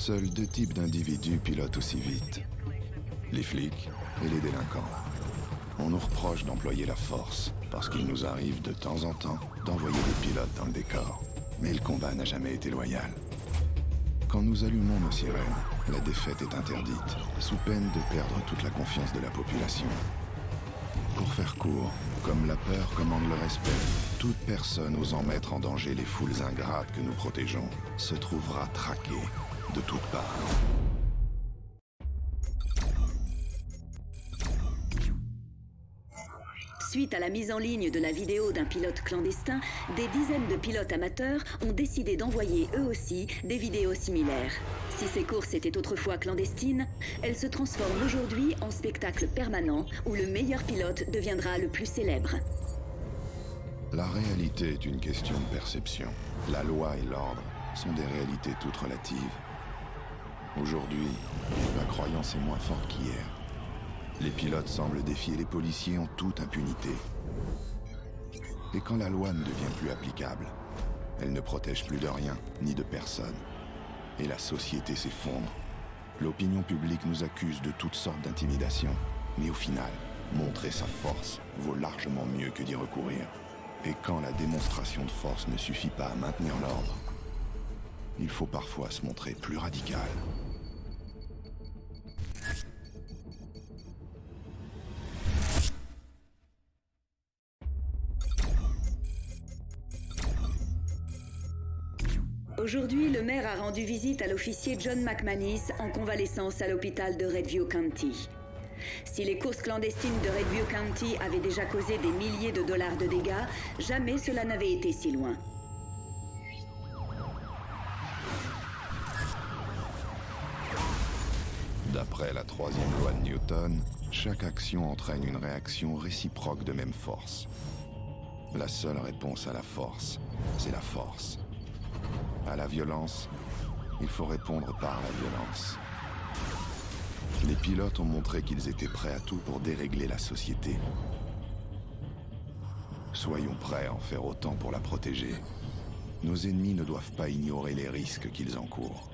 Seuls deux types d'individus pilotent aussi vite. Les flics et les délinquants. On nous reproche d'employer la force, parce qu'il nous arrive de temps en temps d'envoyer des pilotes dans le décor. Mais le combat n'a jamais été loyal. Quand nous allumons nos sirènes, la défaite est interdite, sous peine de perdre toute la confiance de la population. Pour faire court, comme la peur commande le respect, toute personne osant mettre en danger les foules ingrates que nous protégeons se trouvera traquée de toutes parts. Suite à la mise en ligne de la vidéo d'un pilote clandestin, des dizaines de pilotes amateurs ont décidé d'envoyer eux aussi des vidéos similaires. Si ces courses étaient autrefois clandestines, elles se transforment aujourd'hui en spectacle permanent où le meilleur pilote deviendra le plus célèbre. La réalité est une question de perception. La loi et l'ordre sont des réalités toutes relatives. Aujourd'hui, la croyance est moins forte qu'hier. Les pilotes semblent défier les policiers en toute impunité. Et quand la loi ne devient plus applicable, elle ne protège plus de rien, ni de personne. Et la société s'effondre. L'opinion publique nous accuse de toutes sortes d'intimidations. Mais au final, montrer sa force vaut largement mieux que d'y recourir. Et quand la démonstration de force ne suffit pas à maintenir l'ordre, il faut parfois se montrer plus radical. Aujourd'hui, le maire a rendu visite à l'officier John McManus en convalescence à l'hôpital de Redview County. Si les courses clandestines de Redview County avaient déjà causé des milliers de dollars de dégâts, jamais cela n'avait été si loin. D'après la troisième loi de Newton, chaque action entraîne une réaction réciproque de même force. La seule réponse à la force, c'est la force. À la violence, il faut répondre par la violence. Les pilotes ont montré qu'ils étaient prêts à tout pour dérégler la société. Soyons prêts à en faire autant pour la protéger. Nos ennemis ne doivent pas ignorer les risques qu'ils encourent.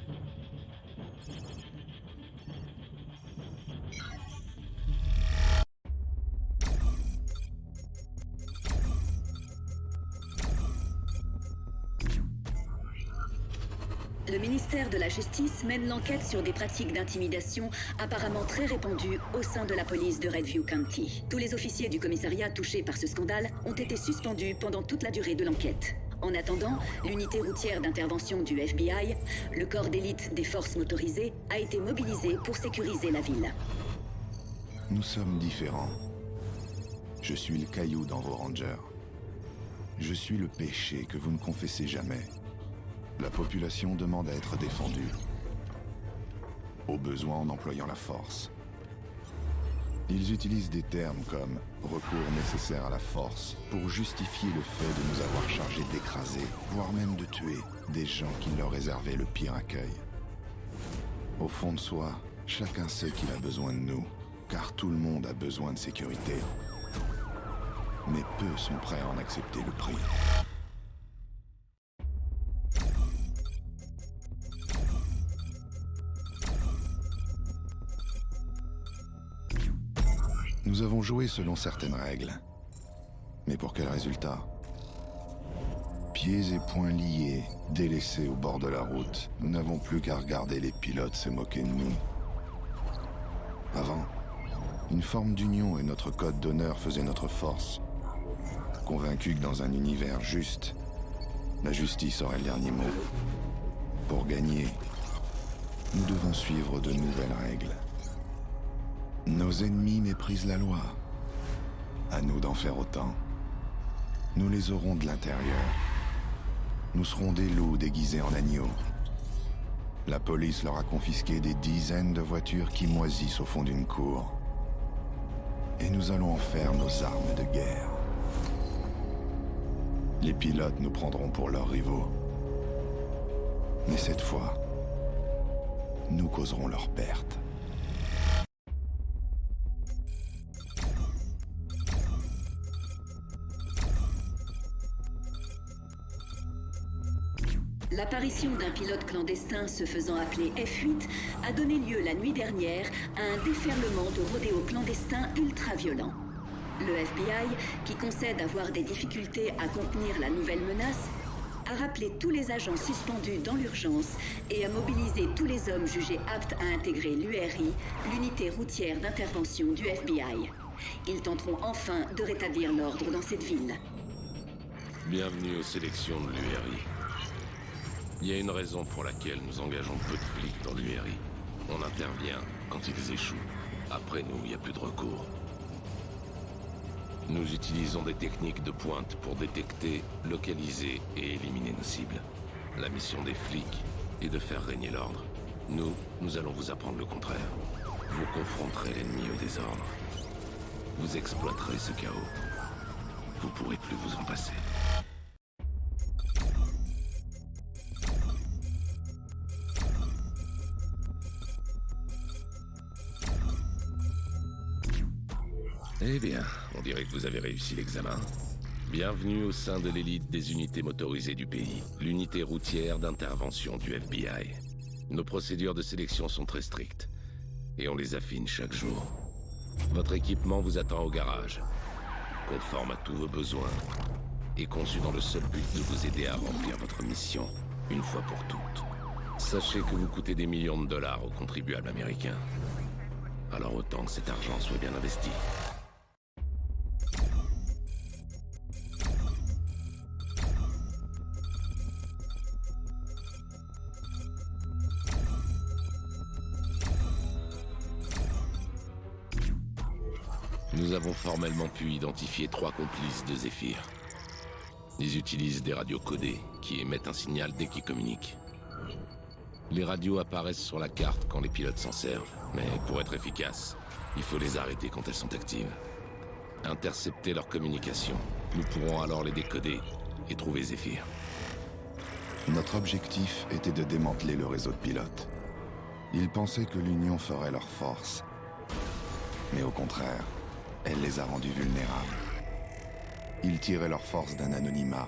Le ministère de la Justice mène l'enquête sur des pratiques d'intimidation apparemment très répandues au sein de la police de Redview County. Tous les officiers du commissariat touchés par ce scandale ont été suspendus pendant toute la durée de l'enquête. En attendant, l'unité routière d'intervention du FBI, le corps d'élite des forces motorisées, a été mobilisé pour sécuriser la ville. Nous sommes différents. Je suis le caillou dans vos rangers. Je suis le péché que vous ne confessez jamais. La population demande à être défendue. Au besoin en employant la force. Ils utilisent des termes comme « recours nécessaire à la force » pour justifier le fait de nous avoir chargés d'écraser, voire même de tuer, des gens qui leur réservaient le pire accueil. Au fond de soi, chacun sait qu'il a besoin de nous, car tout le monde a besoin de sécurité. Mais peu sont prêts à en accepter le prix. Nous avons joué selon certaines règles. Mais pour quel résultat? Pieds et poings liés, délaissés au bord de la route, nous n'avons plus qu'à regarder les pilotes se moquer de nous. Avant, une forme d'union et notre code d'honneur faisaient notre force. Convaincus que dans un univers juste, la justice aurait le dernier mot. Pour gagner, nous devons suivre de nouvelles règles. Nos ennemis méprisent la loi. À nous d'en faire autant. Nous les aurons de l'intérieur. Nous serons des loups déguisés en agneaux. La police leur a confisqué des dizaines de voitures qui moisissent au fond d'une cour. Et nous allons en faire nos armes de guerre. Les pilotes nous prendront pour leurs rivaux. Mais cette fois, nous causerons leur perte. L'apparition d'un pilote clandestin se faisant appeler F8 a donné lieu la nuit dernière à un déferlement de rodéos clandestins ultra-violents. Le FBI, qui concède avoir des difficultés à contenir la nouvelle menace, a rappelé tous les agents suspendus dans l'urgence et a mobilisé tous les hommes jugés aptes à intégrer l'URI, l'unité routière d'intervention du FBI. Ils tenteront enfin de rétablir l'ordre dans cette ville. Bienvenue aux sélections de l'URI. Il y a une raison pour laquelle nous engageons peu de flics dans l'URI. On intervient quand ils échouent. Après nous, il n'y a plus de recours. Nous utilisons des techniques de pointe pour détecter, localiser et éliminer nos cibles. La mission des flics est de faire régner l'ordre. Nous allons vous apprendre le contraire. Vous confronterez l'ennemi au désordre. Vous exploiterez ce chaos. Vous pourrez plus vous en passer. Eh bien, on dirait que vous avez réussi l'examen. Bienvenue au sein de l'élite des unités motorisées du pays, l'unité routière d'intervention du FBI. Nos procédures de sélection sont très strictes, et on les affine chaque jour. Votre équipement vous attend au garage, conforme à tous vos besoins, et conçu dans le seul but de vous aider à remplir votre mission, une fois pour toutes. Sachez que vous coûtez des millions de dollars aux contribuables américains. Alors autant que cet argent soit bien investi. Nous avons formellement pu identifier 3 complices de Zephyr. Ils utilisent des radios codées qui émettent un signal dès qu'ils communiquent. Les radios apparaissent sur la carte quand les pilotes s'en servent, mais pour être efficaces, il faut les arrêter quand elles sont actives. Intercepter leur communication. Nous pourrons alors les décoder et trouver Zephyr. Notre objectif était de démanteler le réseau de pilotes. Ils pensaient que l'Union ferait leur force. Mais au contraire, elle les a rendus vulnérables. Ils tiraient leur force d'un anonymat.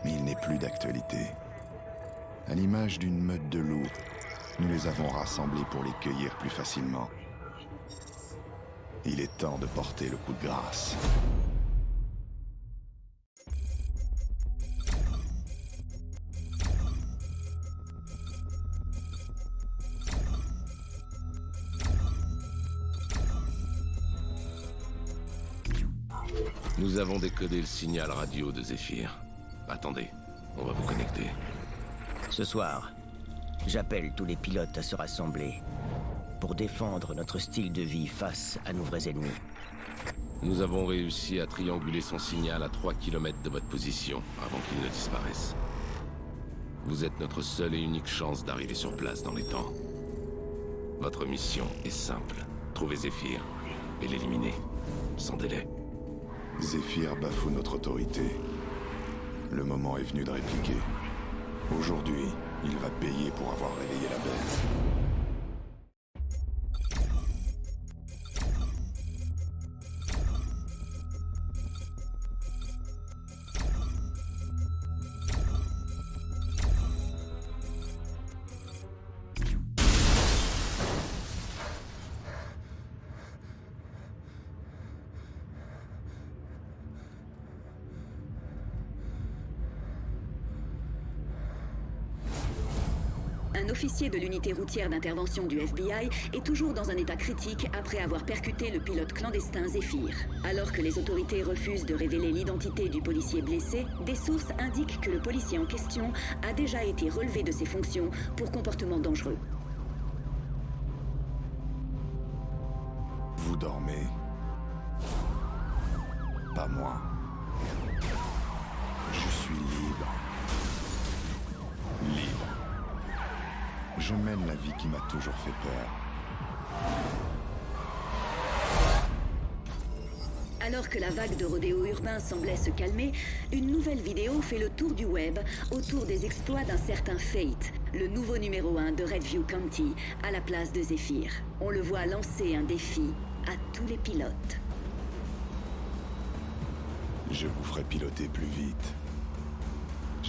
Mais il n'est plus d'actualité. À l'image d'une meute de loups, nous les avons rassemblés pour les cueillir plus facilement. Il est temps de porter le coup de grâce. Nous avons décodé le signal radio de Zephyr. Attendez, on va vous connecter. Ce soir, j'appelle tous les pilotes à se rassembler pour défendre notre style de vie face à nos vrais ennemis. Nous avons réussi à trianguler son signal à 3 km de votre position avant qu'il ne disparaisse. Vous êtes notre seule et unique chance d'arriver sur place dans les temps. Votre mission est simple. Trouver Zephyr et l'éliminer, sans délai. Zephyr bafoue notre autorité. Le moment est venu de répliquer. Aujourd'hui, il va payer pour avoir réveillé la bête. Un officier de l'unité routière d'intervention du FBI est toujours dans un état critique après avoir percuté le pilote clandestin Zephyr. Alors que les autorités refusent de révéler l'identité du policier blessé, des sources indiquent que le policier en question a déjà été relevé de ses fonctions pour comportement dangereux. Vous dormez. Pas moi. Je suis libre. Libre. Je mène la vie qui m'a toujours fait peur. Alors que la vague de rodéo urbain semblait se calmer, une nouvelle vidéo fait le tour du web autour des exploits d'un certain Fate, le nouveau numéro 1 de Redview County, à la place de Zephyr. On le voit lancer un défi à tous les pilotes. Je vous ferai piloter plus vite.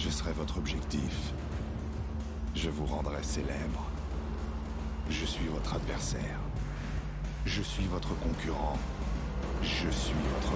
Je serai votre objectif. Je vous rendrai célèbre. Je suis votre adversaire. Je suis votre concurrent. Je suis votre